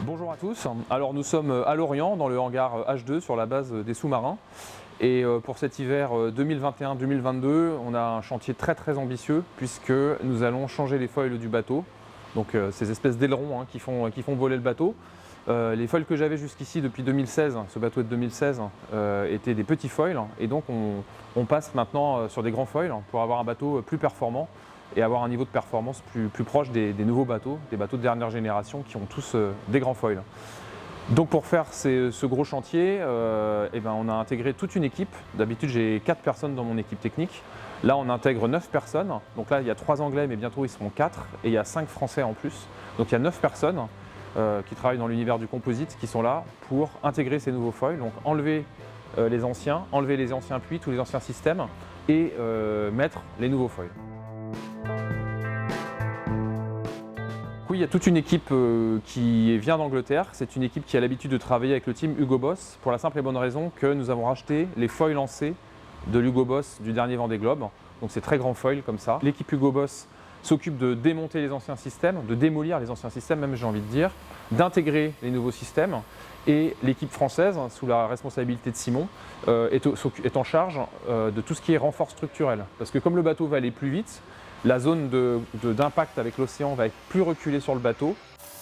Bonjour à tous, alors nous sommes à Lorient dans le hangar H2 sur la base des sous-marins et pour cet hiver 2021-2022 on a un chantier très ambitieux puisque nous allons changer les foils du bateau, donc ces espèces d'ailerons qui font voler le bateau. Les foils que j'avais jusqu'ici depuis 2016, ce bateau est de 2016, étaient des petits foils et donc on passe maintenant sur des grands foils pour avoir un bateau plus performant et avoir un niveau de performance plus proche des nouveaux bateaux, des bateaux de dernière génération qui ont tous des grands foils. Donc pour faire ce gros chantier, on a intégré toute une équipe. D'habitude j'ai 4 personnes dans mon équipe technique. Là on intègre 9 personnes. Donc là il y a 3 Anglais mais bientôt ils seront 4 et il y a 5 Français en plus. Donc il y a 9 personnes qui travaillent dans l'univers du composite qui sont là pour intégrer ces nouveaux foils. Donc enlever les anciens puits, tous les anciens systèmes et mettre les nouveaux foils. Oui, il y a toute une équipe qui vient d'Angleterre. C'est une équipe qui a l'habitude de travailler avec le team Hugo Boss pour la simple et bonne raison que nous avons racheté les foils lancés de l'Hugo Boss du dernier Vendée Globe. Donc c'est très grand foil comme ça. L'équipe Hugo Boss s'occupe de démonter les anciens systèmes, de démolir les anciens systèmes même j'ai envie de dire, d'intégrer les nouveaux systèmes. Et l'équipe française, sous la responsabilité de Simon, est en charge de tout ce qui est renfort structurel. Parce que comme le bateau va aller plus vite, la zone d'impact avec l'océan va être plus reculée sur le bateau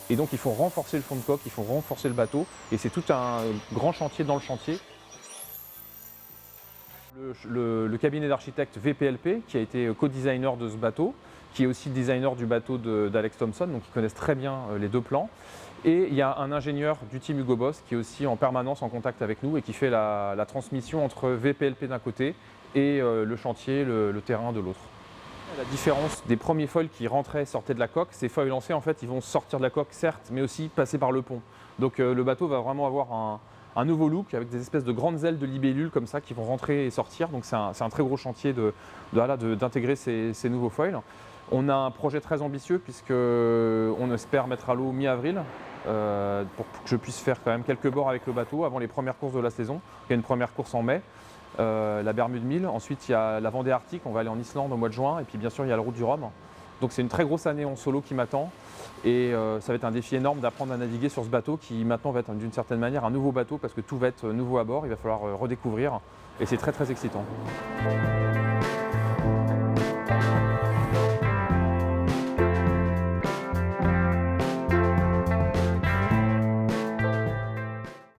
et donc il faut renforcer le fond de coque, il faut renforcer le bateau et c'est tout un grand chantier dans le chantier. Le cabinet d'architecte VPLP qui a été co-designer de ce bateau, qui est aussi designer du bateau d'Alex Thompson, donc ils connaissent très bien les deux plans. Et il y a un ingénieur du team Hugo Boss qui est aussi en permanence en contact avec nous et qui fait la transmission entre VPLP d'un côté et le chantier, le terrain de l'autre. La différence des premiers foils qui rentraient et sortaient de la coque, ces foils lancés en fait ils vont sortir de la coque certes mais aussi passer par le pont. Donc le bateau va vraiment avoir un nouveau look avec des espèces de grandes ailes de libellules comme ça qui vont rentrer et sortir. Donc c'est un très gros chantier d'intégrer ces nouveaux foils. On a un projet très ambitieux puisqu'on espère mettre à l'eau mi-avril pour que je puisse faire quand même quelques bords avec le bateau avant les premières courses de la saison. Il y a une première course en mai. La Bermude 1000, ensuite il y a la Vendée Arctique, on va aller en Islande au mois de juin et puis bien sûr il y a la Route du Rhum. Donc c'est une très grosse année en solo qui m'attend et ça va être un défi énorme d'apprendre à naviguer sur ce bateau qui maintenant va être d'une certaine manière un nouveau bateau parce que tout va être nouveau à bord, il va falloir redécouvrir et c'est très excitant.